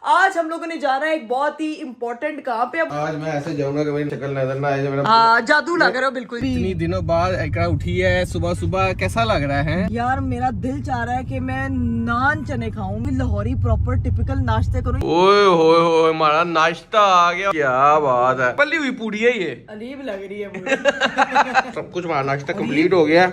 आज हम लोगों ने जाना है एक बहुत ही इम्पोर्टेंट काम पे। आज मैं ऐसे जाऊंगा कि मेरी शक्ल नजर ना आए। मेरा जादू लग रहा है बिल्कुल। इतनी दिनों बाद इकरा उठी है, सुबह सुबह कैसा लग रहा है यार मेरा दिल चाह रहा है कि मैं नान चने खाऊं, लाहौरी प्रॉपर टिपिकल नाश्ते करूं। ओए होए होए हमारा नाश्ता आ गया, क्या बात है। पली हुई पूड़ी है ये, अजीब लग रही है मुझे। सब कुछ हमारा नाश्ता कंप्लीट हो गया।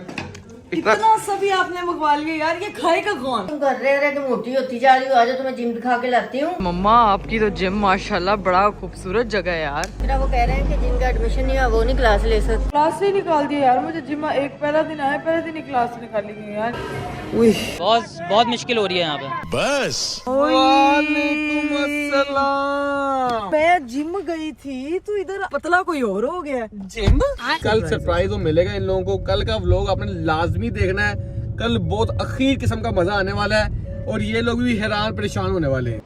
इतना सभी आपने मंगवा लिया यार, ये खाएगा कौन? तुम कर रहे कि मोटी होती जा रही हो, आज तुम्हें जिम दिखा के लाती हूँ। मम्मा आपकी तो जिम माशाल्लाह बड़ा खूबसूरत जगह है यार। मेरा वो कह रहे हैं कि जिम का एडमिशन नहीं हुआ, वो नहीं क्लास ले सकते। क्लास से ही निकाल दिया यार मुझे जिम। एक पहला दिन आया, पहले दिन ही क्लास से निकाली गई यार। बहुत मुश्किल हो रही है यहाँ पे। बस वालेकुम अस्सलाम। मैं जिम गई थी तो इधर पतला कोई और हो गया। जिम कल सरप्राइज तो मिलेगा इन लोगों को। कल का व्लॉग आपने लाजमी देखना है। कल बहुत अखीर किस्म का मजा आने वाला है और ये लोग भी हैरान परेशान होने वाले हैं।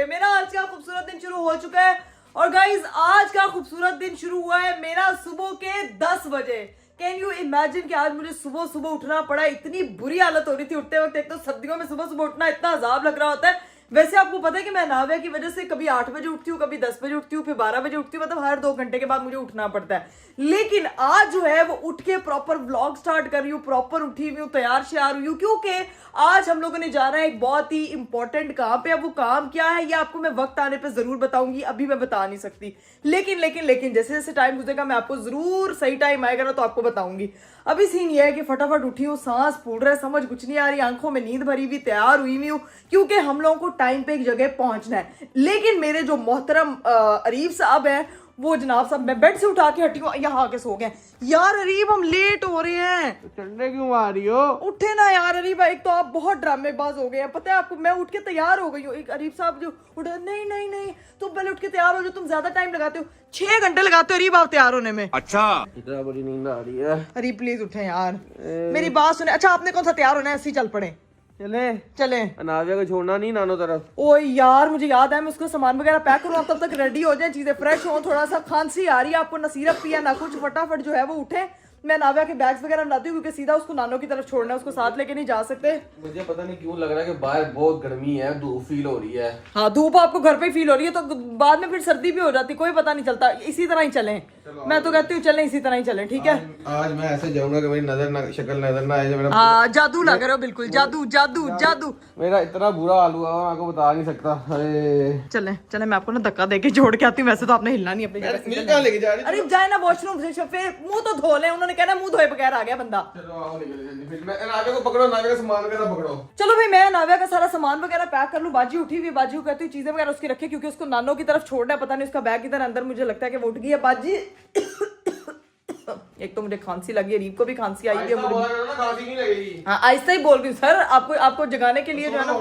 मेरा आज का खूबसूरत दिन शुरू हो चुका है और गाइज आज का खूबसूरत दिन शुरू हुआ है मेरा सुबह के 10 बजे। कैन यू इमेजिन कि आज मुझे सुबह सुबह उठना पड़ा। इतनी बुरी हालत हो रही थी उठते वक्त। एक तो सर्दियों में सुबह सुबह उठना इतना अजाब लग रहा होता है। वैसे आपको पता है कि मैं नाविया की वजह से कभी 8 बजे उठती हूँ, कभी 10 बजे उठती हूँ, फिर 12 बजे उठती हूँ। मतलब हर 2 घंटे के बाद मुझे उठना पड़ता है। लेकिन आज जो है वो उठ के प्रॉपर व्लॉग स्टार्ट कर रही हूँ, प्रॉपर उठी हुई हूँ, तैयार श्यार हुई हूँ, क्योंकि आज हम लोगों ने जाना है एक बहुत ही इंपॉर्टेंट काम पे। अब वो काम क्या है ये आपको मैं वक्त आने पे जरूर बताऊंगी, अभी मैं बता नहीं सकती। लेकिन जैसे जैसे टाइम गुजरेगा मैं आपको जरूर, सही टाइम आएगा ना तो आपको बताऊंगी। अभी सीन ये है कि फटाफट उठी हूँ, सांस फूल रहा है, समझ कुछ नहीं आ रही, आंखों में नींद भरी हुई, तैयार हुई हूँ क्योंकि हम लोगों को टाइम पे एक जगह पहुंचना है। लेकिन मेरे जो मोहतरम अरीफ साहब हैं वो जनाब साहब मैं बेड से उठा के हटी हूँ, यहाँ आके सो गए। यार अरीब हम लेट हो रहे हैं। तो चढ़ने क्यों आ रही हो? उठे ना यार अरीब, एक तो आप बहुत ड्रामेबाज हो गए हैं। पता है आपको, मैं उठ के तैयार हो गई हूँ। एक अरीब साहब जो उठे, नहीं तुम पहले उठ के तैयार हो, जो तुम ज्यादा टाइम लगाते हो, 6 घंटे लगाते हो अरीब आप तैयार होने में। अच्छा इतना बड़ी नींद आ रही है। अरीब प्लीज उठे यार, मेरी बात सुने। अच्छा आपने कौन सा तैयार होना है, ऐसे ही चल पड़े। चले नाविया को छोड़ना नहीं नानो तरफ। ओ यार मुझे याद है, मैं उसका सामान वगैरह पैक करूँ, तब तक रेडी हो जाए, चीजें फ्रेश हो। थोड़ा सा खांसी आ रही है आपको, ना सिरप पिया ना कुछ, फटाफट जो है वो उठे। मैं नाविया के बैग्स वगैरह लाती हूँ क्योंकि सीधा उसको नानो की तरफ छोड़ना है, उसको साथ लेके नहीं जा सकते। मुझे पता नहीं क्यों लग रहा है कि बाहर बहुत गर्मी है, धूप फील हो रही है। हाँ धूप आपको घर पे ही फील हो रही है तो बाद में फिर सर्दी भी हो जाती, कोई पता नहीं चलता। इसी तरह ही चलें, मैं तो कहती हूँ चलें इसी तरह ही चलें, ठीक है। आज मैं ऐसे जाऊंगा कि मेरी शक्ल नजर ना आए। मेरा जादू लग रहा हो बिल्कुल, जादू जादू जादू। मेरा इतना बुरा हाल हुआ मैं आपको बता नहीं सकता। अरे चले मैं आपको ना धक्का देके जोड़ के आती हूँ। वैसे तो आपने हिलना नहीं अपनी जगह। लेके जा रही? अरे जाए ना वॉशरूम से, फिर मुंह तो धो ले। उन्होंने कहना मुंह धोए बगैर आ गया बंदा। चलो आओ निकल जल्दी। फिर मैं नाविया को पकड़ो, नाविया का सामान वगैरह पकड़ो। चलो भाई मैं नाविया का सारा सामान वगैरह पैक कर लूं। बाजी उठी हुई, बाजी को कहती हूँ चीजें वगैरह उसकी रखे क्योंकि उसको नानो की तरफ छोड़ना है। पता नहीं उसका बैग इधर अंदर, मुझे लगता है कि वो उठ गई है बाजी। एक तो मुझे खांसी लगी है, रीब को भी खांसी आई है। खांसी नहीं लगेगी। हाँ आहिस्ता ही बोल रही हूँ सर, आपको जगाने के लिए जो है ना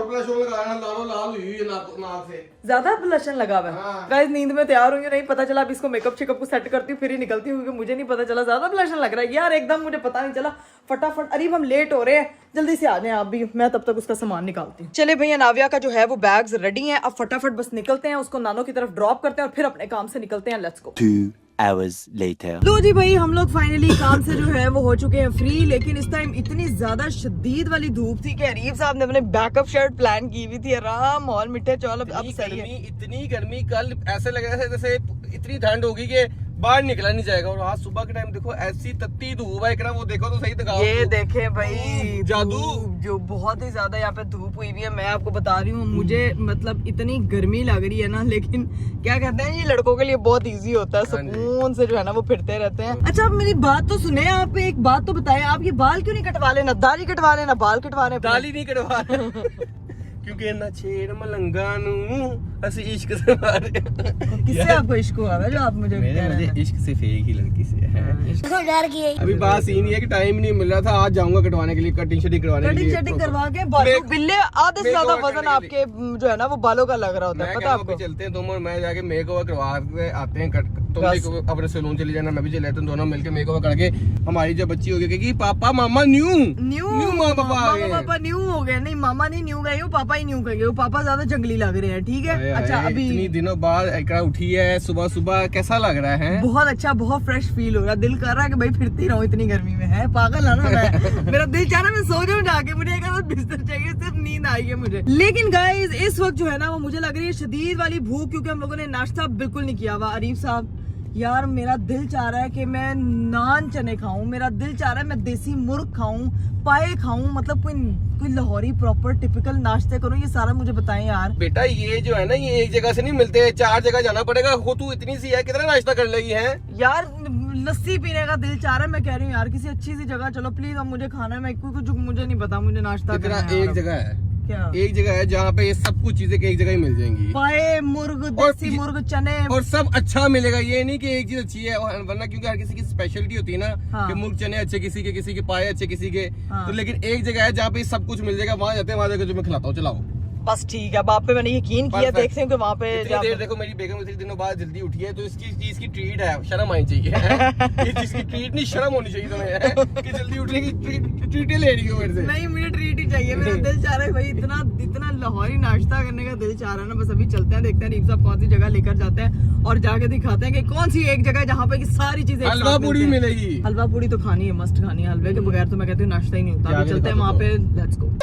ज्यादा ब्लशन लगा हुआ है। गाइस नींद में तैयार हुई, नहीं पता चला। अब इसको मेकअप शेकअप को सेट करती हूँ फिर ही निकलती हूँ क्योंकि मुझे नहीं पता चला ज्यादा ब्लशन लग रहा है यार, एकदम मुझे पता नहीं चला। फटाफट अरीब हम लेट हो रहे हैं, जल्दी से आ जाएं आप भी, मैं तब तक उसका सामान निकालती हूँ। चले भैया नाविया का जो है वो बैग्स रेडी हैं, अब फटाफट बस निकलते हैं, उसको नानो की तरफ ड्रॉप करते हैं और फिर अपने काम से निकलते हैं। Let's go. 2 hours later. लो जी भाई हम लोग फाइनली काम से जो है वो हो चुके हैं फ्री। लेकिन इस टाइम इतनी ज्यादा शदीद वाली धूप थी कि अरीब साहब ने अपने बैकअप शर्ट प्लान की हुई थी। आराम माहौल मिठे चौल। अब सही है। इतनी गर्मी कल ऐसे लग रहा था जैसे इतनी ठंड होगी कि बाहर निकला नहीं जाएगा। और आज सुबह के टाइम देखो ऐसी तत्ती धूप है, वो देखो तो सही दिखाओ। ये देखे भाई जादू जो बहुत ही ज्यादा यहाँ पे धूप हुई हुई है। मैं आपको बता रही हूँ मुझे मतलब इतनी गर्मी लग रही है ना, लेकिन क्या कहते हैं ये लड़कों के लिए बहुत इजी होता है, सुकून से जो है ना वो फिरते रहते हैं। अच्छा आप मेरी बात तो सुने, आप एक बात तो बताएं, आप ये बाल क्यों नहीं कटवा लेना? दाढ़ी कटवा लेना, बाल कटवा रहे? दाढ़ी नहीं कटवा क्योंकि ना छेड़ मलंगा नू असि इश्क से मारे। किससे आपको इश्क हुआ है जो आप मुझे कह रहे हैं? इश्क से फेक ही लड़की से है। डर गई। अभी बात सीन ये है कि टाइम नहीं मिल रहा था। आज जाऊंगा कटवाने के लिए, कटिंग शटिंग करवाने के लिए। कटिंग करवा के बालों बिल्ले आधे से ज्यादा वजन आपके जो है ना वो बालों का लग रहा होता है, पता है आपको? चलते हैं तुम और मैं जाके मेक ओवर करवा के आते हैं, तुम भी अपने सैलून चले जाना, मैं भी चले जाता हूँ, दोनों मिलके मेकओवर करके हमारी जब बच्ची होगी कि पापा मामा न्यू मामा पापा आ गए। पापा न्यू हो गए। नहीं मामा नहीं न्यू गए, पापा ही न्यू गए। पापा ज्यादा जंगली लग रहे हैं। ठीक है। अच्छा अभी इतनी दिनों बाद इकरा उठी है सुबह सुबह, कैसा लग रहा है? बहुत अच्छा, बहुत फ्रेश फील हो रहा है। दिल कर रहा है कि भाई फिरती रहूं इतनी गर्मी में। है पागल है ना मैं। मेरा दिल चाह रहा है मैं सो जाऊं जाके, मुझे एक बिस्तर चाहिए, सिर्फ नींद आई है मुझे। लेकिन गाइस इस वक्त जो है ना वो मुझे लग रही है शदीद वाली भूख, क्योंकि हम लोगों ने नाश्ता बिल्कुल नहीं किया हुआ। अरीफ साहब यार मेरा दिल चाह रहा है कि मैं नान चने खाऊं, मेरा दिल चाह रहा है मैं देसी मुर्ग खाऊं, पाए खाऊं, मतलब कोई लाहौरी प्रॉपर टिपिकल नाश्ते करूं। ये सारा मुझे बताएं यार। बेटा ये जो है ना ये एक जगह से नहीं मिलते, 4 जगह जाना पड़ेगा। हो तू इतनी सी है, कितना नाश्ता कर लेगी है यार? लस्सी पीने का दिल चाह रहा है। मैं कह रही हूँ यार किसी अच्छी सी जगह चलो प्लीज, अब मुझे खाना है। मैं कुछ मुझे नहीं पता, मुझे नाश्ता करना है। एक जगह है, क्या एक जगह है जहाँ पे ये सब कुछ चीजें एक जगह ही मिल जाएंगी। पाए मुर्ग, देसी मुर्ग, चने, और सब अच्छा मिलेगा। ये नहीं कि एक चीज अच्छी है वरना, क्योंकि हर किसी की स्पेशलिटी होती है ना। हाँ। कि मुर्ग चने अच्छे किसी के पाए अच्छे किसी के। हाँ। तो लेकिन एक जगह है जहाँ पे सब कुछ मिल जाएगा, वहाँ जाते हैं, वहाँ जाकर जो मैं खिलाता हूँ। चलाओ बस ठीक है। बाप पे मैंने यकीन किया। देखते हैं कि वहाँ पे इतनी देर देखो मेरी बेगम इतने दिनों बाद जल्दी उठी है, तो इसकी चीज की ट्रीट है, शर्म आनी चाहिए। ये चीज की ट्रीट नहीं, शर्म होनी चाहिए तुम्हें कि जल्दी उठने की ट्रीटें ले रही हो मेरे से। नहीं मुझे ट्रीट ही चाहिए। मेरा दिल चाह रहा है भाई, इतना लाहौरी नाश्ता करने का दिल चाह रहा है ना। बस अभी चलते हैं, देखते हैं रीफ साहब कौन सी जगह लेकर जाते हैं और जाके दिखाते हैं कि कौन सी एक जगह जहाँ पे की सारी चीजें हलवा पूरी मिलेगी। हलवा पूरी तो खानी है, मस्ट खानी है। हलवे के बगैर तो मैं कहती हूँ नाश्ता ही नहीं होता। अभी चलते हैं वहाँ पे, लेट्स गो।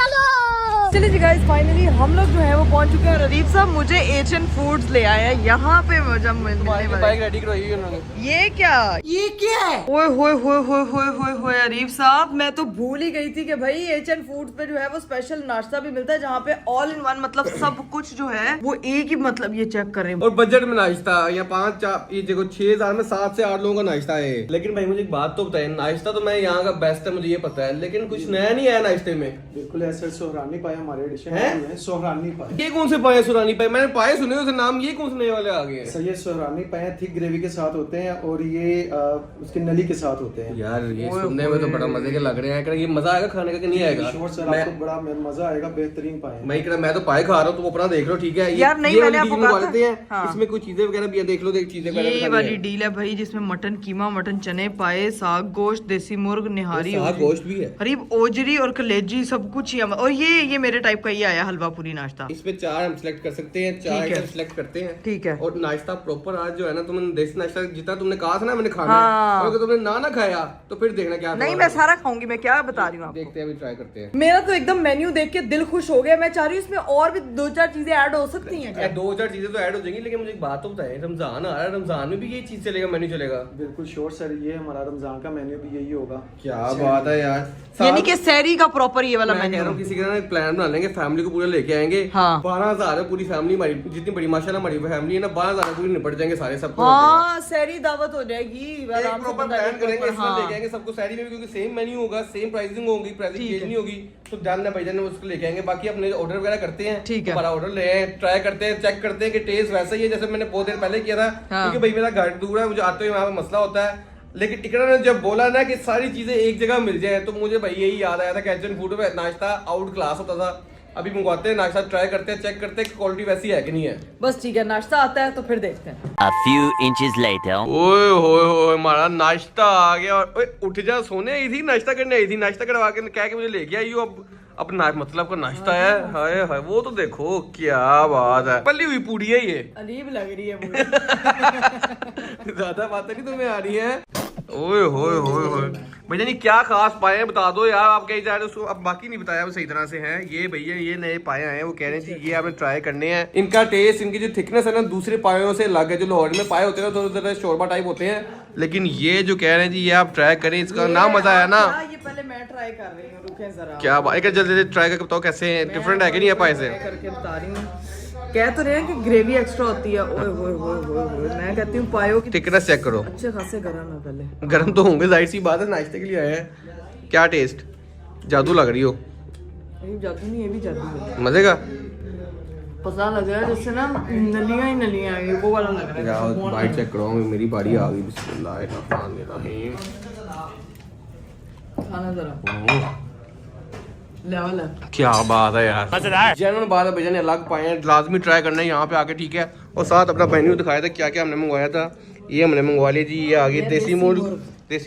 चलिए जी गाइस फाइनली हम लोग जो है वो पहुंच चुके हैं। रदीफ साहब मुझे एशियन फूड्स ले आए हैं यहाँ पे। जब बाइक रेडी करवाई है उन्होंने। ये क्या है? ओए होए होए होए होए होए होए अरीफ साहब, मैं तो भूल ही गई थी कि भाई एशियन फूड्स पे जो है वो स्पेशल नाश्ता भी मिलता है, जहाँ पे ऑल इन वन, मतलब सब कुछ जो है वो एक ही, मतलब ये चेक कर रहे हैं। और बजट में नाश्ता यहाँ 5 ये देखो 6,000 में 7 से 8 लोगों का नाश्ता है। लेकिन भाई मुझे एक बात तो बताए, नाश्ता तो मैं यहाँ का बेस्ट है, मुझे ये पता है, लेकिन कुछ नया नहीं आया नाश्ते में। बिल्कुल ऐसे सोहरानी पाए हमारे एडिशन में, सोहरानी पाए। ये कौन से पाए सुरानी पाए? मैंने पाए सुने उसे नाम, ये कौन से नए वाले आ गए हैं? सर ये सोहरानी पाए थिक ग्रेवी के साथ होते हैं और ये उसके नली के साथ होते हैं। यार ये सुनने में तो बड़ा मजे के लग रहे हैं। ये मजा आएगा खाने का कि नहीं आएगा? श्योर सर, आपको बड़ा मजा आएगा, बेहतरीन पाए। मैं तो पाए खा रहा हूँ, तो अपना देख लो ठीक है। यार नहीं, मैंने आपको कहा था इसमें कुछ चीजें वगैरह भी देख लो, चीजें ये वाली डील है भाई, जिसमें मटन कीमा, मटन चने, पाए, साग गोश्त, देसी मुर्ग, निहारी, गोश्त भी है, करीब ओजरी और कलेजी, सब कुछ ही। और ये मेरे टाइप का ही आया हलवा पूरी नाश्ता। इसमें 4 हम सिलेक्ट कर सकते हैं, 4 आइटम सिलेक्ट करते हैं। ठीक है। और नाश्ता प्रॉपर आज जो है ना, तुमने देसी नाश्ता जितना तुमने कहा था ना मैंने खाना है, अगर तुमने ना खाया तो फिर देखना क्या। नहीं मैं सारा खाऊंगी, मैं क्या बता रही हूँ आपको। देखते हैं, अभी ट्राई करते हैं। मेरा तो एकदम मेन्यू देख के दिल खुश हो गया। मैं चाह रही हूँ इसमें और भी 2-4 चीजें ऐड हो सकती हैं। 2-4 चीजें तो ऐड हो जाएंगी, लेकिन मुझे एक बात तो बताएं, रमजान आ रहा है, रमजान में भी ये चीज चलेगा, मेन्यू चलेगा? बिल्कुल श्योर सर, ये हमारा रमजान का मेन्यू भी यही होगा। क्या बात है यार, यानी कि सहरी का प्रॉपर ये वाला मैं कह रहा हूँ किसी का प्लान बना लेंगे, फैमिली को पूरा लेके आएंगे। हाँ। 12,000 है पूरी फैमिली हमारी, जितनी बड़ी माशाल्लाह हमारी फैमिली है ना, 12,000 पूरी निपट जाएंगे सारे सब। हाँ सहरी दावत हो जाएगी, आराम से प्रॉपर प्लान करेंगे, इसमें हाँ। लेके आएंगे सबको सहरी में भी, क्योंकि सेम मेन्यू होगा, सेम प्राइसिंग होगी, प्राइसिंग चेंज नहीं होगी। तो जानना भाई जान उसको लेके आएंगे। बाकी अपने ऑर्डर वगैरह करते हैं, ठीक है, हमारा ऑर्डर ले आए, ट्राई करते हैं, चेक करते हैं कि टेस्ट वैसा ही है जैसे मैंने बहुत देर पहले किया था। क्योंकि भाई मेरा घर दूर है, मुझे आते हुए वहाँ पे मसला होता है। लेकिन इकरा ने जब बोला ना कि सारी चीजें एक जगह मिल जाए, तो मुझे भाई यही याद आया था कि एशियन फूड में नाश्ता आउट क्लास होता था। अभी मंगवाते हैं नाश्ता, ट्राई करते हैं, चेक करते हैं कि क्वालिटी वैसी है कि नहीं है। बस ठीक है, नाश्ता आता है तो फिर देखते हैं। A few inches later. ओए होए हमारा नाश्ता आ गया। और ओए उठ जा, सोने आई थी, नाश्ता करने आई थी, नाश्ता करवा के कह के मुझे लेके आई हो। अब मतलब का नाश्ता है। हाय हाय, वो तो देखो क्या बात है, पल्ली हुई पूड़ी है ये। अजीब लग रही है मुझे। ज्यादा बातें नहीं तुम्हें आ रही है। ओए होए होए होए भैया नहीं क्या खास पाए हैं, बता दो यार। आप कहीं जा रहे हो उसको, अब बाकी नहीं बताया वो सही तरह से हैं। ये भैया ये नए पाए हैं, वो कह रहे थे ये आपने ट्राई करने हैं। इनका टेस्ट, इनकी जो थिकनेस है ना दूसरे पायों से अलग है। जो लाहौर में पाए होते हैं थोड़ा शोरबा टाइप होते हैं, लेकिन ये जो कह रहे हैं जी ये आप ट्राई करें, इसका नाम मजा आया ना। ये पहले मैं ट्राई कर रही हूँ, रुकें जरा। क्या बात है, जल्दी ट्राई करके बताओ कैसे डिफरेंट है कि नहीं है पाए से? करके बता रही हूँ। कह तो रहे हैं कि ग्रेवी एक्स्ट्रा होती है। ओए होए होए होए होए, मैं कहती हूँ पायो की थिकनेस चेक करो। अच्छे खासे गरम है पहले। गरम तो होंगे, जाहिर सी बात है, नाश्ते के लिए आए हैं। क्या टेस्ट, जादू लग रही हो। ये जादू नहीं, ये भी जादू है। मजे का पता लग रहा है जैसे ना नलियां ही नलियां है, वो वाला लग रहा है। यार बाइट चेक करो, मेरी बारी आ गई। बिस्मिल्लाहिर्रहमानिर्रहीम। खाना जरा लेवल है। क्या बात है यार, मजेदार। जेन्युइन बात है, भैया ने अलग पाए हैं, लाजमी ट्राई करना है यहाँ पे आके, ठीक है। और साथ अपना मेन्यू दिखाया था क्या क्या हमने मंगवाया था। ये हमने मंगवा लिया जी। ये आ गई देसी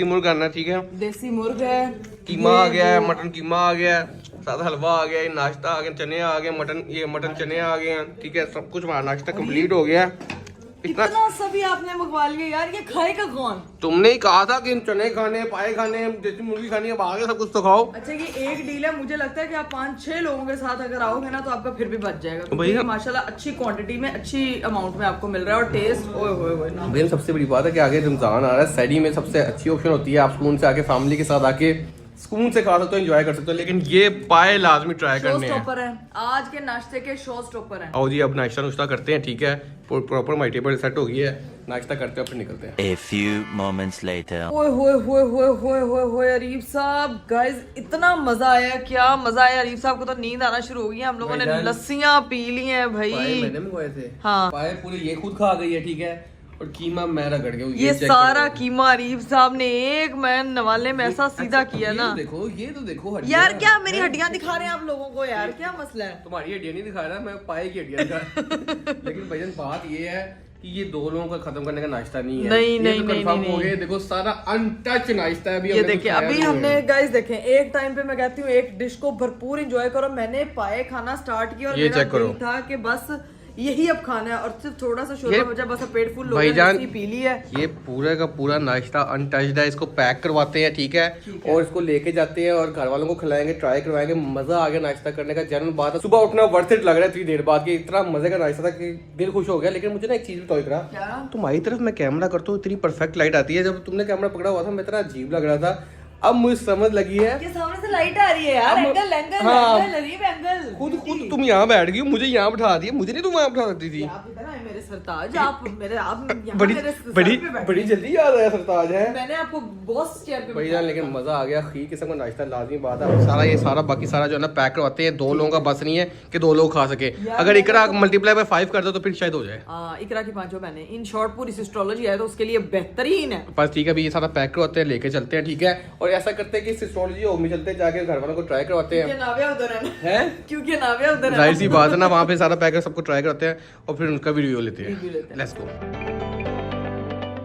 मुर्ग करना, ठीक है। देसी मुर्ग है, कीमा आ गया है, मटन कीमा आ गया है, सादा हलवा आ गया है, नाश्ता आ गया, चने आ गए, मटन चने आ गए हैं, ठीक है। सब कुछ हमारा नाश्ता कंप्लीट हो गया है। इतना सभी आपने मंगवा लिया यार, ये खाएगा कौन? तुमने ही कहा था कि चने खाने, पाए खाने, देसी मुर्गी खानी है, अब आगे सब कुछ तो खाओ। अच्छा ये एक डील है, मुझे लगता है कि आप 5-6 लोगों के साथ अगर आओगे ना तो आपका फिर भी बच जाएगा, क्योंकि भैया माशाल्लाह अच्छी क्वांटिटी में अच्छी अमाउंट में आपको मिल रहा है और टेस्ट ओए होए होए ना। भैया सबसे बड़ी बात है कि आगे रमजान आ रहा है, सैडी में सबसे अच्छी ऑप्शन होती है, आप सुकून से आके फैमिली के साथ आके सुकून से खा सकते हो, एंजॉय कर सकते हो। लेकिन ये पाए लाजमी ट्राई करने हैं, शो है आज के नाश्ते के शो स्टॉपर हैं। आओ जी अब नाश्ता नुश्ता करते हैं, ठीक है। प्रॉपर माई टेबल सेट हो गई है, नाश्ता करते हैं फिर निकलते हैं। A few moments later. ओए होए होए होए होए होए होए अरीफ साहब, गाइस इतना मजा आया, क्या मजा आया। अरीफ साहब को तो नींद आना शुरू हो गई है। हम लोगों ने लस्सियां पी ली हैं भाई। मैंने मंगवाए थे, हाँ पाए पूरे ये खुद खा गई है, ठीक है। और कीमा मैं रगड़ गया, ये सारा कीमा अरीफ साहब ने एक मैन नवाले में ऐसा सीधा किया ना। ये तो देखो यार क्या मेरी हड्डियां दिखा रहे हैं आप लोगों को यार, क्या मसला है? तुम्हारी हड्डियां नहीं दिखा रहा, मैं पाए की हड्डियां दिखा रहा। लेकिन भैया बात ये है कि ये दो लोगों का खत्म करने का नाश्ता नहीं है। नहीं कंफर्म हो गए, देखो सारा अनटच नाश्ता है। अभी ये देखिए, अभी हमने गाइस देखें, एक टाइम पे मैं कहती हूँ एक डिश को भरपूर एंजॉय करो। मैंने पाए खाना स्टार्ट किया और ये मेरा चेक करो, दिल था कि बस यही अब खाना है और सिर्फ थोड़ा सा शोरबा बचा, बस अब पेट फुल हो गया, भाईजान लस्सी पी ली है। ये पूरा का पूरा नाश्ता अनटच्ड है, इसको पैक करवाते हैं, ठीक है, और इसको लेके जाते हैं और घर वालों को खिलाएंगे, ट्राई करवाएंगे। मजा आ गया नाश्ता करने का, जनरल बात है। सुबह उठना वर्थ इट लग रहा है इतनी देर बाद, इतना मजे का नाश्ता था कि दिल खुश हो गया। लेकिन मुझे ना एक चीज बताओ इकरा, तुम्हारी तरफ मैं कैमरा करता हूँ, इतनी परफेक्ट लाइट आती है, जब तुमने कैमरा पकड़ा हुआ था मैं इतना अजीब लग रहा था। अब मुझे समझ लगी है कि सामने से लाइट आ रही है यार, एंगल एंगल हाँ, एंगल अरीब एंगल। खुद तुम यहाँ बैठ गई, मुझे यहाँ बैठा दिया, मुझे नहीं तुम वहाँ बैठा सकती थी। आप इधर आए मेरे सरताज, आप यहाँ बड़ी मेरे सर बड़ी पे बैठे। बड़ी जल्दी याद आया सरताज है। मैंने आपको बॉस चेयर पे भैया लेकिन मजा आ गया, खीर किस्म का नाश्ता लाजमी बात है। सारा ये सारा बाकी सारा जो है ना पैक करवाते हैं, 2 लोगों का बस नहीं है कि 2 लोग खा सके। अगर इकरा मल्टीप्लाई बाय 5 कर दो तो फिर शायद हो जाए। इकरा की 5 मैंने इन शॉर्ट पूरी एस्ट्रोलॉजी है तो उसके लिए बेहतरीन है। बस ठीक है, अभी ये सारा पैक करवाते हैं, लेके चलते हैं, ठीक है। और ऐसा करते हैं कि एस्ट्रोलॉजी होम में चलते हैं, जाके घर वालों को ट्राई करवाते हैं। नाविया उधर है ना, हैं? क्योंकि नाविया उधर है। जाहिर सी बात है ना, वहाँ पे सारा पैक कर सबको ट्राई करते हैं और फिर उनका भी रिव्यू लेते हैं। Let's go.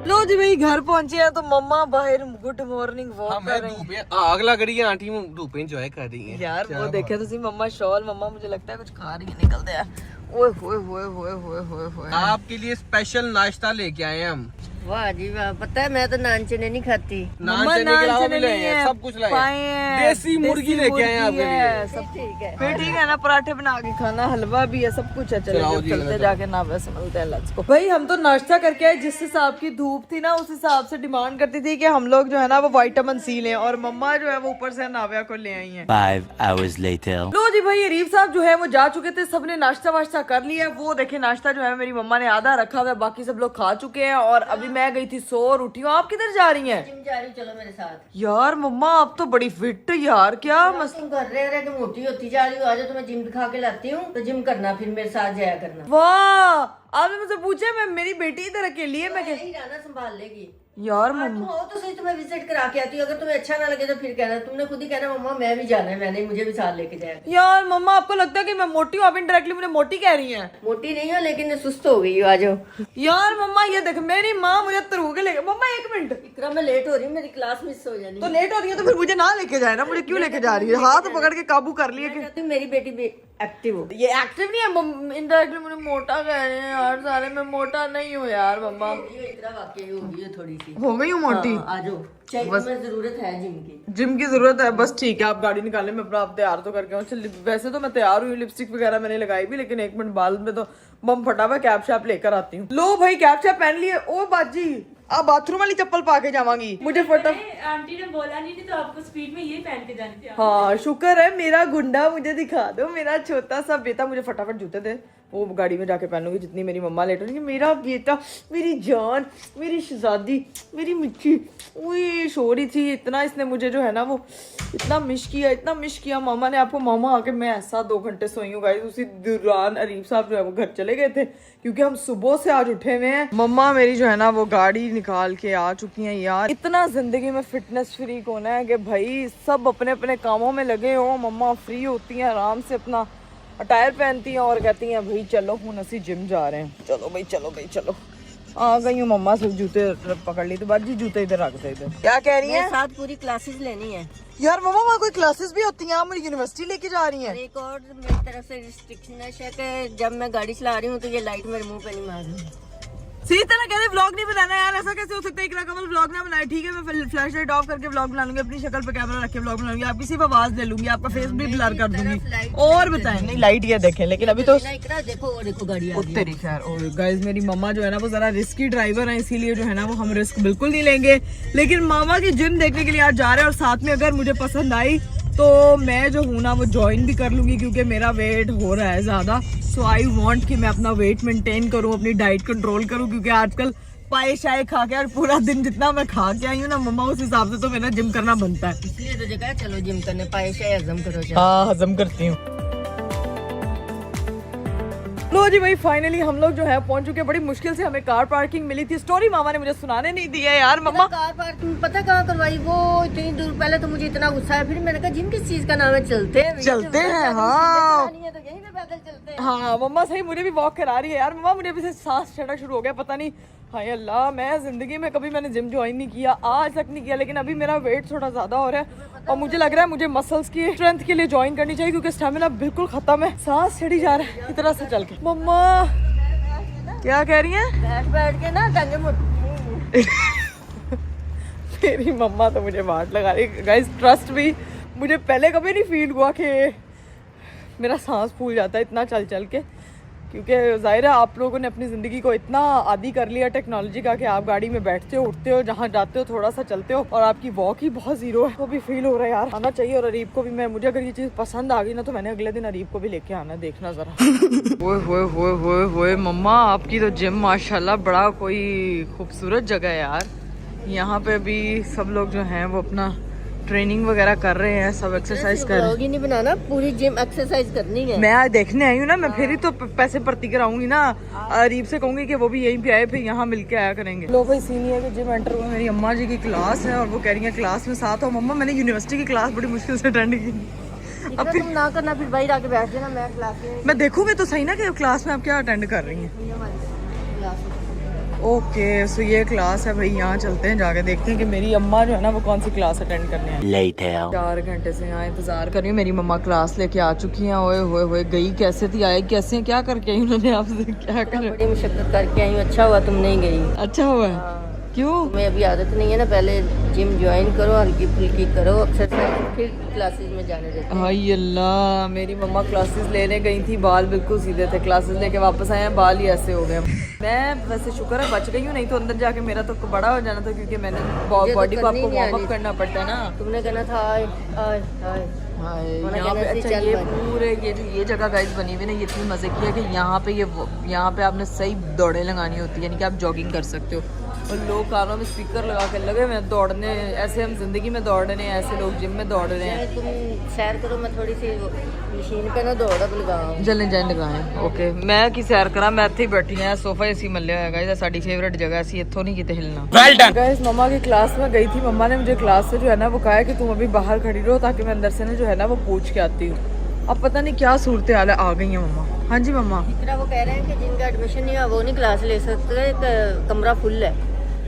लो जी भाई घर पहुंचे हैं तो मम्मा बाहर गुड मॉर्निंग वॉक कर रही हैं। आग लग रही है, आंटी धूप एंजॉय कर रही है यार। वो देखे तो मम्मा शॉल, मम्मा मुझे लगता है कुछ खा रही है, निकलते हैं। ओए होए होए होए होए होए होए, आपके लिए स्पेशल नाश्ता लेके आए हैं हम। वाह जी वाह, पता है मैं तो नान चने नहीं खाती। नान चने के अलावा भी लाए हैं, सब कुछ लाए हैं। देसी मुर्गी लेके आए हैं आपके लिए। सब ठीक है, फिर ठीक है ना, पराठे बना के खाना, हलवा भी है, सब कुछ है। चलो चलते जाके ना वैसे मिलते हैं, लेट्स गो। भाई हम तो नाश्ता करके आए, जिस हिसाब की धूप थी ना उस हिसाब से डिमांड करती थी कि हम लोग जो है ना वो विटामिन सी लें, और मम्मा जो है वो ऊपर से नाविया को ले आई हैं। 5 hours later. लो जी भाई, अरीफ साहब जो है वो जा चुके थे, सबने नाश्ता वाश्ता कर लिया। वो देखे नाश्ता जो है मेरी मम्मा ने आधा रखा हुआ है, बाकी सब लोग खा चुके हैं। और अभी मैं गई थी सो और उठी हूँ। आप किधर जा रही हैं? जिम जा रही हूँ, चलो मेरे साथ। यार मम्मा आप तो बड़ी फिट यार, क्या तुम कर रहे कि मोटी होती जा रही हो, आज तो मैं जिम दिखा के लाती हूँ, तो जिम करना फिर मेरे साथ जाया करना। वाह, आपने मुझसे पूछा, मैं मेरी बेटी इधर अकेली है, मैं यही रहना, संभाल लेगी यार तुम मम्मा। हो तो सही, तुम्हें विजिट करा के आती हूँ। अगर तुम्हें अच्छा ना लगे तो फिर कहना, तुमने खुद ही कहना मम्मा मैं भी जाना है, मैंने मुझे भी साथ लेके जाया। यार मम्मा आपको लगता है कि मैं मोटी हूँ? आप इनडायरेक्टली मुझे मोटी कह रही हैं। मोटी नहीं हो लेकिन सुस्त हो गई हो, आ जाओ। यार मम्मा ये देख, मेरी माँ मुझे तरू के लेके, मम्मा 1 मिनट, इकरा मैं लेट हो रही हूँ, मेरी क्लास मिस हो जानी। तो लेट हो रही है तो फिर मुझे ना लेके जाए ना, मुझे क्यों लेके जा रही है? हाथ पकड़ के काबू कर लिए कि चाहती हूँ मेरी बेटी भी एक्टिव हो। ये एक्टिव नहीं है, इनडायरेक्टली मुझे मोटा कह रहे हैं यार सारे। मैं मोटा नहीं हूँ यार मम्मा, इकरा वाकई हो गई है थोड़ी सी, हो गई हूँ मोटी। आ जाओ, चाहिए तुम्हें जरूरत है जिम की। जिम की जरूरत है, बस ठीक है। आप गाड़ी निकालें, मैं अपना आप तैयार तो करके आऊँ। वैसे तो मैं तैयार हुई, लिपस्टिक वगैरह मैंने लगाई भी, लेकिन 1 मिनट बाल में तो बम फटा हुआ, कैप शैप लेकर आती हूँ। लो भाई कैप शैप पहन लिए। ओ बाजी आप बाथरूम वाली चप्पल पा के जावांगी, मुझे फटाफट। आंटी ने बोला नहीं तो आपको स्पीड में ये पहन के जानी थी। हाँ शुक्र है, मेरा गुंडा मुझे दिखा दो, मेरा छोटा सा बेटा। मुझे फटाफट जूते दे, वो गाड़ी में जाके पहनूंगी जितनी मेरी मम्मा लेट होगी। मेरा बेटा, मेरी जान, मेरी शहजादी, मेरी मिट्टी। वही सो रही थी, इतना इसने मुझे जो है ना वो इतना मिस किया, इतना मिस किया। मामा ने आपको, मामा आके मैं ऐसा 2 घंटे सोई हूँ गाइस। उसी दौरान अरीफ साहब जो है वो घर चले गए थे, क्योंकि हम सुबह से आज उठे हुए हैं। मम्मा मेरी जो है ना वो गाड़ी निकाल के आ चुकी हैं। यार इतना जिंदगी में फिटनेस फ्रीक होना है कि भाई सब अपने अपने कामों में लगे हो। मम्मा फ्री होती हैं, आराम से अपना अटायर पहनती हैं और कहती हैं भाई चलो हुन असी जिम जा रहे हैं। चलो भाई चलो भाई चलो। आ गई हूँ मम्मा से जूते पकड़ ली तो बाजी जूते इधर रख दे इधर। क्या कह रही मेरे है साथ पूरी क्लासेस लेनी है। यार मम्मा वहाँ कोई क्लासेस भी होती हैं, आप मुझे यूनिवर्सिटी लेके जा रही हैं? एक और मेरी तरफ से रिस्ट्रिक्शन है कि जब मैं गाड़ी चला रही हूँ तो ये लाइट मेरे मुंह पे नहीं मार रही। सही तरह कहते व्लॉग नहीं बनाना यार, ऐसा कैसे हो सकता है? इकरा कमल व्लॉग ना बनाए, ठीक है मैं फ्लैश लाइट ऑफ करके व्लॉग बना लूंगी, अपनी शक्ल पे कैमरा रख के व्लॉग बनाऊंगी, आपकी सिर्फ आवाज ले लूंगी, आपका फेस भी ब्लर कर दूंगी। और बताएं नहीं लाइट ये देखें, लेकिन अभी तो इकरा देखो गाड़ी आ उत्तरी खैर। और गाइस मेरी मम्मा जो है ना वो जरा रिस्की ड्राइवर है, इसीलिए जो है ना वो हम रिस्क बिल्कुल नहीं लेंगे। लेकिन मामा की जिम देखने के लिए आज जा रहे हैं और साथ में अगर मुझे पसंद आई तो मैं जो हूँ ना वो ज्वाइन भी कर लूंगी, क्योंकि मेरा वेट हो रहा है ज्यादा। सो आई वांट कि मैं अपना वेट मेंटेन करूँ, अपनी डाइट कंट्रोल करूँ, क्योंकि आजकल पाए शाए खा के और पूरा दिन जितना मैं खा के आई हूँ ना मम्मा उस हिसाब से तो मेरा जिम करना बनता है। इसलिए तो जगह चलो जिम करने, पाए शाए हजम करो। हाँ हजम करती हूँ। लो जी भाई फाइनली हम लोग जो है पहुंच चुके हैं। बड़ी मुश्किल से हमें कार पार्किंग मिली थी, स्टोरी मामा ने मुझे सुनाने नहीं दी है यार। मम्मा कार पार्किंग पता कहाँ करवाई, वो इतनी दूर। पहले तो मुझे इतना गुस्सा है, फिर मैंने कहा जिम किस चीज का नाम है, चलते हैं हाँ। तो यहीं पे पैदल चलते हैं। हाँ मम्मा सही मुझे भी वॉक करा रही है यार। मम्मा मुझे अभी से सांस चढ़ना शुरू हो गया, पता नहीं हाय अल्लाह। मैं जिंदगी में कभी मैंने जिम ज्वाइन नहीं किया, आज तक नहीं किया, लेकिन अभी मेरा वेट थोड़ा ज्यादा हो रहा है और मुझे लग रहा है मुझे मसल्स की स्ट्रेंथ के लिए ज्वाइन करनी चाहिए, क्योंकि स्टेमिना बिल्कुल खत्म है, सांस चढ़ी जा रहा है इस तरह से चल के। मम्मा क्या कह रही हैं? बैठ बैठ के ना टांगे मेरी मम्मा तो मुझे वाट लगा रही। गाइस ट्रस्ट भी मुझे पहले कभी नहीं फील हुआ कि मेरा सांस फूल जाता है इतना चल चल के, क्योंकि जाहिर है आप लोगों ने अपनी ज़िंदगी को इतना आदी कर लिया टेक्नोलॉजी का कि आप गाड़ी में बैठते हो, उठते हो, जहाँ जाते हो थोड़ा सा चलते हो और आपकी वॉक ही बहुत ज़ीरो है। वो भी फील हो रहा है यार, आना चाहिए। और अरीब को भी मुझे अगर ये चीज़ पसंद आ गई ना तो मैंने अगले दिन अरीब को भी लेके आना, देखना ज़रा। ओए मम्मा आपकी तो जिम माशाल्लाह बड़ा कोई खूबसूरत जगह है यार। यहाँ पे भी सब लोग जो हैं वो अपना ट्रेनिंग वगैरह कर रहे हैं, सब एक्सरसाइज कर रहे हैं। नहीं बनाना, पूरी जिम एक्सरसाइज करनी है। मैं आज देखने आई हूँ ना, मैं फिर ही तो पैसे भर्ती कराऊंगी ना। अरीब से कहूंगी कि वो भी यहीं पे आए, फिर यहाँ मिलके आया करेंगे। लो भाई सीन है कि जिम एंटर हुआ, मेरी अम्मा जी की क्लास है और वो कह रही है क्लास में साथ हो। मम्मा मैंने यूनिवर्सिटी की क्लास बड़ी मुश्किल से अटेंड की। अब तुम ना करना, फिर बाहर आके बैठ जाना, मैं क्लास में। मैं देखूंगी तो सही ना कि क्लास में आप क्या अटेंड कर रही हैं। ओके सो ये क्लास है भाई, यहाँ चलते हैं, जाके देखते हैं कि मेरी अम्मा जो है ना वो कौन सी क्लास अटेंड करने हैं। Later. 4 घंटे से यहाँ इंतजार कर रही हूँ। मेरी मम्मा क्लास लेके आ चुकी हैं। ओए होए गई कैसे थी, आए कैसे, क्या करके आई उन्होंने आपसे, क्या कर? बड़ी मुशक्कत करके आई हूँ, अच्छा हुआ तुम नहीं गई। अच्छा हुआ क्यों? तुम्हें अभी आदत नहीं है ना, पहले जिम ज्वाइन करो, हल्की फुल्की करो एक्सरसाइज, फिर क्लासेस में जाने देते। हाय अल्लाह, मेरी मम्मा क्लासेस लेने गई थी, बाल बिल्कुल सीधे थे, क्लासेस लेके वापस आए हैं बाल ही ऐसे हो गए। मैं वैसे शुक्र है बच गई हूँ, नहीं तो अंदर जाके मेरा तो बड़ा हो जाना था, क्योंकि मैंने बॉडी को आपको वार्म अप करना पड़ता है ना। तुमने कहना था यहाँ पे अच्छा ये पूरे ये जो ये जगह गाइस बनी हुई ना, ये इतनी मजे की है कि यहाँ पे आपने सही दौड़े लगानी होती है, यानी कि आप जॉगिंग कर सकते हो। और लोग कानों में स्पीकर लगा के लगे हुए दौड़ने, ऐसे हम जिंदगी में दौड़ रहे हैं, ऐसे लोग जिम में दौड़ रहे हैं। तुम सैर करो, मैं थोड़ी सी मशीन पे ना दौड़ लगाऊं। जल्दी जाए लगाएं। ओके मैं की सैर करा, मैं ਇੱਥੇ ਹੀ बैठी हैं, सोफा एसी मल्ले होया गाइस, साडी फेवरेट जगह ऐसी इत्थों नहीं किते हिलना। वेल डन गाइस, मम्मा की क्लास में गई थी, मम्मा ने मुझे क्लास से जो है ना वो कहा है कि तुम अभी बाहर खड़ी रहो ताकि मैं अंदर से ना जो है ना वो पूछ के आती हूँ। अब पता नहीं क्या सूरत हाल है, आ गई है मम्मा। हाँ जी मम्मा। इतना वो कह रहे हैं कि जिनका एडमिशन नहीं हुआ वो नहीं क्लास ले सकते, कमरा फुल है।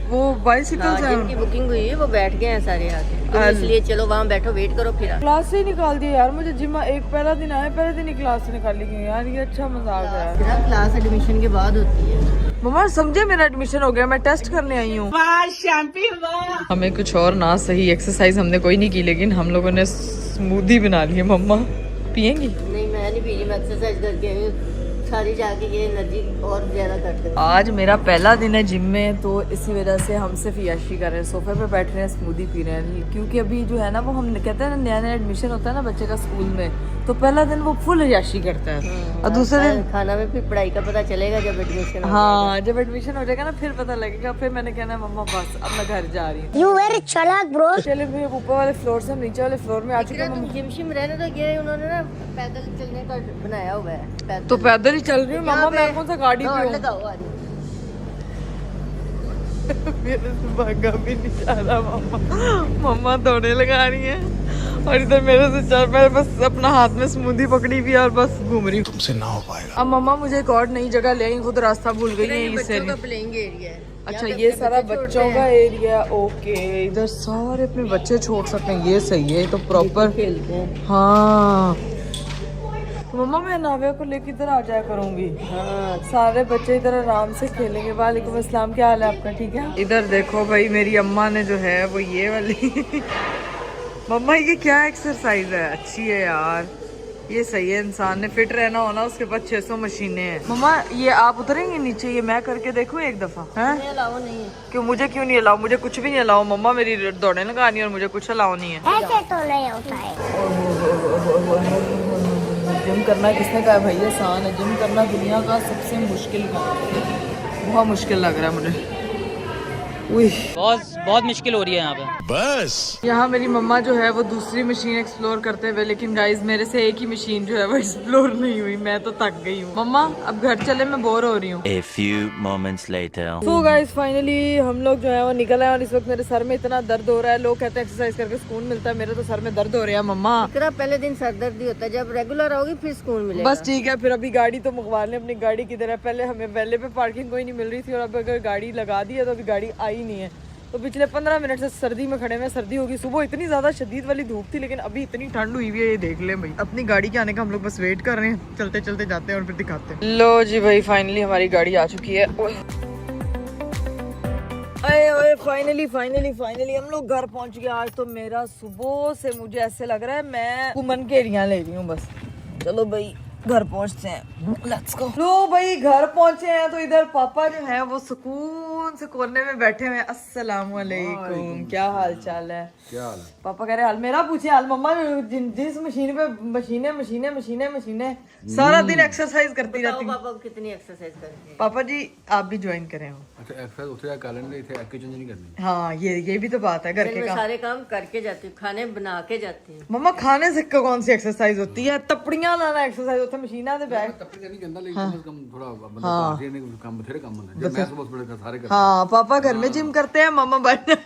वो बाइसिकल से जिनकी बुकिंग हुई है वो बैठ गए हैं सारे आके, तो इसलिए चलो वहाँ बैठो, वेट करो, फिर क्लास से ही निकाल दिया यार मुझे। जिम एक पहला दिन आया, पहले दिन ही क्लास से निकाली गई यार, ये अच्छा मजाक है। क्लास एडमिशन के बाद होती है। मम्मा समझे मेरा एडमिशन हो गया, मैं टेस्ट करने आई हूँ। हमें कुछ और ना सही एक्सरसाइज हमने कोई नहीं की, लेकिन हम लोगों ने स्मूदी बना ली है। मम्मा पियेंगी? नहीं मैं नहीं पी रही, मैं एक्सरसाइज करके आई हूँ, सारी जाके ये एनर्जी और ज्यादा करते हैं। आज मेरा पहला दिन है जिम में, तो इसी वजह से हम सिर्फ याशी कर रहे हैं, सोफे पे बैठ रहे हैं, स्मूदी पी रहे हैं, क्योंकि अभी जो है ना वो हम कहते हैं ना नया नया एडमिशन होता है ना बच्चे का स्कूल में, तो पहला दिन वो फुल याशी करता है और दूसरे दिन खाना में फिर पढ़ाई का पता चलेगा जब एडमिशन। हाँ जब एडमिशन हो जाएगा ना फिर पता लगेगा। फिर मैंने कहना मम्मा बस अब मैं घर जा रही हूँ। You very चालाक bro। चले भाई ऊपर वाले फ्लोर से हम नीचे वाले फ्लोर में आ चुके हैं। तुम जिम शिम रहने तो गए, उन्होंने ना पैदल चलने का बनाया हुआ है। तो पैदल ही चल रही हूँ मम्मा, मैं कौन सा गाड़ी पे हूँ? लगाओ आज। मेरे से भागा भी नहीं जा रहा मम्मा, मम्मा दौड़े लगा रही हैं। और इधर मेरे से चल मैं बस अपना हाथ में स्मूदी पकड़ी हुई है और बस घूम रही हूँ। तुमसे ना हो पाएगा। अब मम्मा मुझे एक और नई जगह ले आई, खुद रास्ता भूल गई है। बच्चों का प्लेइंग एरिया है। अच्छा ये सारा बच्चों का एरिया, ओके। इधर सारे अपने बच्चे छोड़ सकते हैं, ये सही है, तो प्रॉपर खेलते हैं। हाँ तो मम्मा मैं नाविया को लेकर इधर आ जाया करूंगी। हाँ सारे बच्चे इधर आराम से खेलेंगे। वालेकुम अस्सलाम, क्या हाल है आपका? ठीक है। इधर देखो भाई मेरी अम्मा ने जो है वो ये वाली मम्मा ये क्या एक्सरसाइज है? अच्छी है यार, ये सही है। इंसान ने फिट रहना हो ना, उसके पास 600 मशीनें हैं। मम्मा ये आप उतरेंगे नीचे, ये मैं करके देखूं एक दफा? हैं अलाउ नहीं है। क्यों? मुझे क्यों नहीं अलाउ? मुझे कुछ भी नहीं अलाउ मम्मा, मेरी दौड़ने लगानी है और मुझे कुछ अलाउ नहीं है। ऐसे तो नहीं होता है। जिम करना किसने कहा भाई आसान है? जिम करना दुनिया का सबसे मुश्किल काम है। बहुत मुश्किल लग रहा है मुझे। बहुत मुश्किल हो रही है यहाँ पे। बस यहाँ मेरी मम्मा जो है वो दूसरी मशीन एक्सप्लोर करते हुए, लेकिन गाइज मेरे से एक ही मशीन जो है वो एक्सप्लोर नहीं हुई। मैं तो थक गई हूँ। मम्मा अब घर चले, मैं बोर हो रही हूँ। A few moments later. तो गाइज फाइनली हम लोग जो है वो निकल आए और इस वक्त मेरे सर में इतना दर्द हो रहा है। लोग कहते हैं एक्सरसाइज करके सुकून मिलता है, मेरे तो सर में दर्द हो रहा है। मम्मा पहले दिन सर दर्द ही होता है, जब रेगुलर आओगी फिर सुकून मिलेगा। बस ठीक है, फिर अभी गाड़ी तो मंगवा लें। अपनी गाड़ी किधर है? पहले हमें वैले पे पार्किंग कोई नहीं मिल रही थी और अब अगर गाड़ी लगा दी है तो अभी गाड़ी आई नहीं है। तो पिछले 15 मिनट से सर्दी में खड़े हुए। सर्दी होगी, सुबह इतनी ज्यादा शदीद वाली धूप थी, लेकिन अभी इतनी ठंड हुई हुई है। ये देख ले भाई, अपनी गाड़ी के आने का हम लोग बस वेट कर रहे हैं। चलते चलते जाते हैं और फिर दिखाते हैं। लो जी भाई फाइनली हमारी गाड़ी आ चुकी है। ओए फाइनली हम लोग घर पहुंच गए। आज तो मेरा सुबह से मुझे ऐसे लग रहा है मैं घूमन के एरिया ले रही हूँ बस। चलो भाई घर पहुंचते हैं, लेट्स गो। लो भाई घर पहुंचे हैं तो इधर पापा जो है वो सुकून से कोने में बैठे हुए हैं। अस्सलाम वालेकुम, क्या हाल चाल है? क्या हाल है? पापा कह रहे हाल मेरा पूछे हाल। मम्मा जिस मशीन पे मशीनें सारा दिन एक्सरसाइज करती रहती है। पापा कितनी एक्सरसाइज करते हैं? पापा जी आप भी ज्वाइन करें। अच्छा एक्सरसाइज उठे कैलेंडर इथे किचन नहीं करनी। हाँ ये भी तो बात है, घर के काम सारे काम करके जाती हूँ, खाने बना के जाती हूँ। मम्मा खाने से कौन सी एक्सरसाइज होती है? तपड़ियां लाना एक्सरसाइज होता है, मशीना दे बैग। हाँ पापा घर में जिम करते हैं, मामा बाहर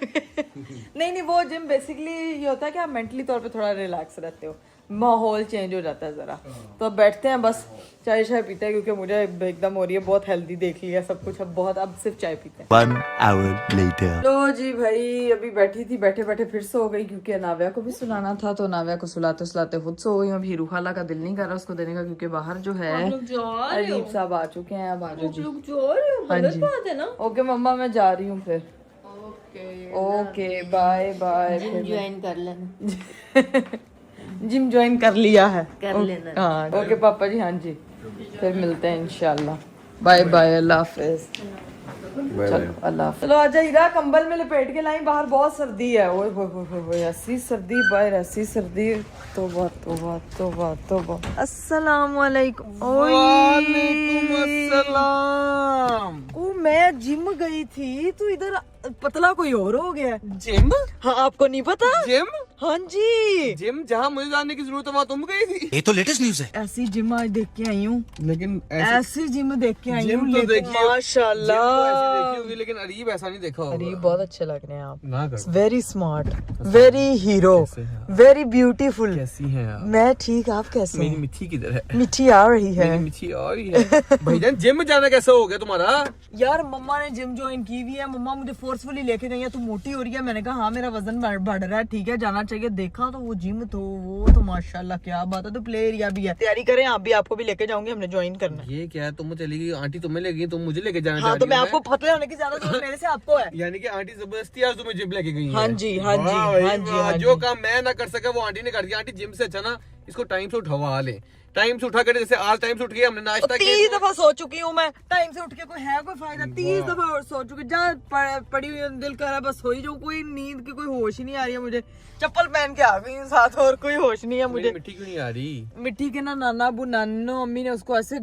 नहीं वो जिम बेसिकली ये होता है कि आप मेंटली तौर पे थोड़ा रिलैक्स रहते हो, माहौल चेंज हो जाता है जरा। तो अब बैठते हैं बस, चाय पीते हैं क्योंकि मुझे एकदम हो रही है बहुत हेल्दी देख लिया सब कुछ। अब सिर्फ चाय पीते हैं। 1 hour later. लो जी भाई अभी बैठी थी, बैठे फिर सो गई क्योंकि नाविया को भी सुलाना था। तो नाविया को सुलाते खुद सो गई। अब हीरू खाला का दिल नहीं कर रहा उसको देने का क्योंकि बाहर जो है अलीब साहब आ चुके हैं। अब आजो जी। हाँ जी ओके मम्मा मैं जा रही हूँ फिर। Okay bye bye. Gym join कर लेना। जिम ज्वाइन कर लिया है, कर लेना। हाँ ओके पापा जी। हाँ जी फिर मिलते हैं इंशाल्लाह। बाय बाय, अल्लाह हाफिज। चलो अल्लाह। चलो आजा हीरा, कंबल में लपेट के लाई, बाहर बहुत सर्दी है। ओए होए ऐसी सर्दी, बाहर ऐसी सर्दी। तौबा। अस्सलाम वालेकुम। वालेकुम अस्सलाम। ओ मैं जिम गई थी तो इधर पतला कोई और हो गया। जिम? हाँ आपको नहीं पता? जिम? हाँ जी जिम जहाँ मुझे जाने की जरूरत है वहाँ तुम गई थी। ये तो लेटेस्ट न्यूज है। ऐसी जिम आज देख के आई हूँ, लेकिन ऐसी जिम देख के आई हूँ। तो देखिए माशाल्लाह देखी होगी, लेकिन अरीब ऐसा नहीं देखा होगा। अरे बहुत अच्छे लग रहे हैं आप। ना कर। Very smart, very hero, very beautiful. कैसी हैं आप? मैं ठीक, आप कैसे मेरी हैं? मिठी किधर है? मिठी आ रही है। मेरी मिठी आ रही है। भाईजान जिम जाना कैसे हो गया तुम्हारा? यार मम्मा ने जिम ज्वाइन की हुई है। मम्मा मुझे फोर्सफुली लेके गई है, तू मोटी हो रही है। मैंने कहा हाँ मेरा वजन बढ़ रहा है, ठीक है जाना चाहिए। देखा तो वो जिम तो वो तो माशाल्लाह क्या बात है। तो प्ले एरिया भी है, तैयारी करें आप भी, आपको भी लेके जाऊंगी, हमने ज्वाइन करना है। ये क्या है, तुम चली गई आंटी तुम्हें ले गई, तुम मुझे लेके जाना हाँ तो मैं आपको पतले होने की ज्यादा जरूरत मेरे से आपको है। यानी कि आंटी जबरदस्ती आज तुम्हें जिम लेके गई है। हाँ जी हाँ जी वाह भाई हाँ जी वाह, हाँ जो जी। काम मैं ना कर सका वो आंटी ने कर दिया। आंटी जिम से अच्छा ना इसको टाइम से उठवा ले, टाइम से उठा कर, जैसे आज टाइम से उठ गया हमने नाश्ता 30 दफा सो चुकी हूँ मैं, टाइम से उठ के कोई है कोई फायदा? 30 दफा और सो चुकी। जहाँ पड़ी हुई दिल कर रहा है बस सो ही जाऊँ। कोई नींद की कोई होश ही नहीं आ रही है मुझे। चप्पल पहन के आ गई हूँ साथ, और कोई होश नहीं है मुझे। मिट्टी क्यों नहीं आ रही? मिट्टी के ना नाना अबू नानो अम्मी ने उसको ऐसे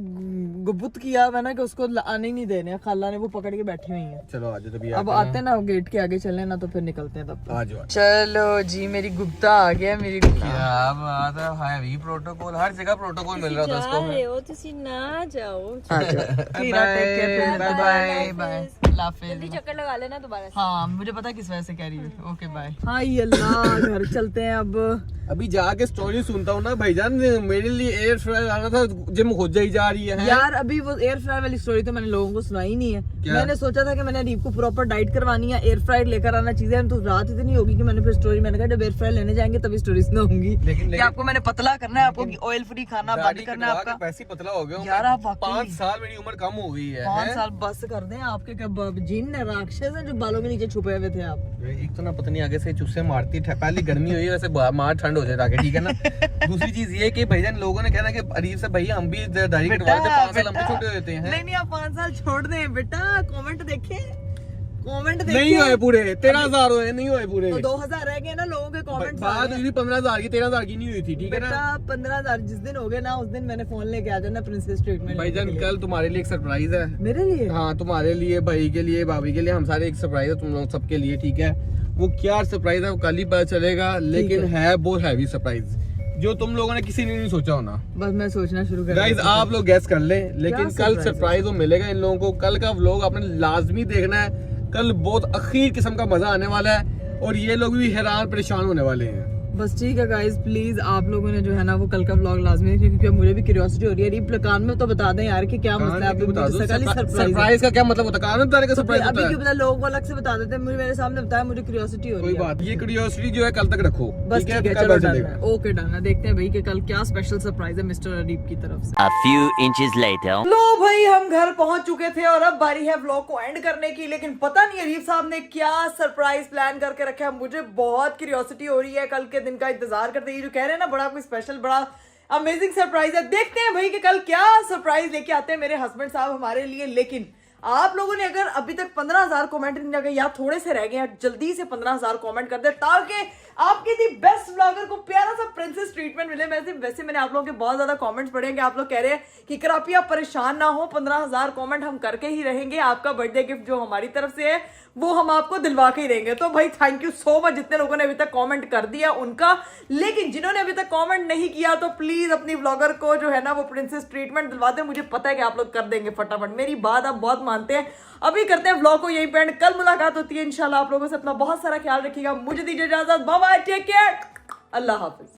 गुबुत किया हुआ ना कि उसको आने ही नहीं देने। खाला ने वो पकड़ के बैठी हुई है। चलो आज तभी अब आते ना गेट के आगे चले ना तो फिर निकलते हैं तब। आ जाओ। चलो जी मेरी गुप्ता आ गया। मेरी क्या बात है हैवी प्रोटोकॉल, हर जगह प्रोटोकॉल मिल रहा था उसको। हो ਤੁਸੀਂ ਨਾ जाओ बाय बाय जल्दी चक्कर लगा लेना दोबारा से। हाँ मुझे पता है किस वजह से कह रही है। Okay bye. हाय अल्लाह घर चलते हैं अब। अभी जाके स्टोरी सुनता हूँ ना भाईजान, मेरे लिए एयर फ्रायर आना था, जिम हो जाई जा रही है। यार अभी वो एयर फ्रायर वाली स्टोरी तो मैंने लोगों को सुनाई नहीं है। मैंने सोचा था कि मैंने रीप को प्रॉपर डाइट करवानी है, एयर फ्रायर लेकर आना चीजें, तो रात इतनी होगी कि मैंने फिर स्टोरी, मैंने कहा जब एयर फ्रायर लेने जाएंगे तभी स्टोरी सुनाऊंगी। लेकिन आपको मैंने पतला करना है, आपको ऑयल फ्री खाना बंद करना है आपका। पैसे पतला हो गया यार आप 5 साल मेरी उम्र कम हो गई है। 5 साल बस कर दें आपके, क्या जिन राक्षस हैं जो बालों के नीचे छुपे हुए थे आप। एक तो ना पता नहीं आगे से चुस्से मारती, पहली गर्मी हुई है वैसे मार ठंड हो जाए आगे, ठीक है ना। दूसरी चीज ये कि भाईजान लोगों ने कहना कि अरीब से भैया हम भी दाढ़ी कटवाते थे, 5 साल हम भी छोटे होते हैं। नहीं आप 5 साल छोड़ दें बेटा। कमेंट देखें, कमेंट देखें। नहीं हुए पूरे 13,000 हुए, नहीं हुए पूरे। तो 2,000 रह गए ना लोगों के कमेंट। बात हुई 15,000 की, 13,000 की नहीं हुई थी, ठीक है ना। 15,000 जिस दिन हो गए ना उस दिन मैंने फोन लेके आ जाना प्रिंसेस ट्रीटमेंट। भाईजान कल तुम्हारे लिए एक सरप्राइज है। मेरे लिए? हाँ तुम्हारे लिए, भाई के लिए, भाभी के लिए, हम सारे एक सरप्राइज है तुम लोग सबके लिए, ठीक है। वो क्या सरप्राइज है वो कल ही पता चलेगा, लेकिन है बहुत हैवी सरप्राइज जो तुम लोगों ने किसी ने नहीं सोचा होना। बस मैं सोचना शुरू कर गाइस आप लोग गैस कर ले, लेकिन कल सरप्राइज वो मिलेगा इन लोगों को। कल का व्लॉग आपने लाजमी देखना है, कल बहुत अखीर किस्म का मजा आने वाला है और ये लोग भी हैरान परेशान होने वाले हैं। बस ठीक है गाइस, प्लीज आप लोगों ने जो है ना वो कल का व्लॉग लाजमी देखिए, क्योंकि मुझे भी क्यूरियोसिटी हो रही है। रीप कान में तो बता दें यार कि क्या मसला है। सरप्राइज का क्या मतलब होता है? कान में बताने का सरप्राइज होता है? अभी क्यों पता, लोगों को अलग से बता देते हैं, मुझे मेरे सामने बताया, मुझे क्यूरियोसिटी हो रही है। कोई बात, ये क्यूरियोसिटी जो है कल तक रखो, बस ठीक है, चलो डन है। ओके डन है, देखते हैं भाई कि कल क्या स्पेशल सरप्राइज है मिस्टर अरीब की तरफ से। A few inches later. लो भाई हम घर पहुंच चुके थे और अब बारी है व्लॉग को एंड करने की, लेकिन पता नहीं अरीब साहब ने क्या सरप्राइज प्लान करके रखा है। मुझे बहुत क्यूरियोसिटी हो रही है, कल के दिन का इंतजार करते हैं। जो कह रहे हैं ना बड़ा कोई स्पेशल बड़ा अमेजिंग सरप्राइज है, देखते हैं भाई कि कल क्या सरप्राइज लेके आते हैं मेरे हस्बैंड साहब हमारे लिए। लेकिन आप लोगों ने अगर अभी तक 15,000 कमेंट नहीं लगे या थोड़े से रह गए हैं, जल्दी से 15,000 कमेंट कर दे ताकि आपके दी बेस्ट ब्लॉगर को प्यारा सा प्रिंसेस ट्रीटमेंट मिले। वैसे मैंने आप लोगों के बहुत ज्यादा कमेंट्स पढ़े हैं कि आप लोग कह रहे हैं कि कृपया आप परेशान ना हो, 15,000 कमेंट हम करके ही रहेंगे। आपका बर्थडे गिफ्ट जो हमारी तरफ से है वो हम आपको दिलवा के ही रहेंगे। तो भाई थैंक यू सो मच जितने लोगों ने अभी तक कमेंट कर दिया उनका, लेकिन जिन्होंने अभी तक कमेंट नहीं किया तो प्लीज अपनी ब्लॉगर को जो है ना वो प्रिंसेस ट्रीटमेंट दिलवा दें। मुझे पता है कि आप लोग कर देंगे फटाफट, मेरी बात आप बहुत मानते हैं। अभी करते हैं व्लॉग को यहीं पे एंड, कल मुलाकात होती है इंशाल्लाह। आप लोगों से अपना बहुत सारा ख्याल रखिएगा, मुझे दीजिए इजाजत, बाय बाय, टेक केयर, अल्लाह हाफिज।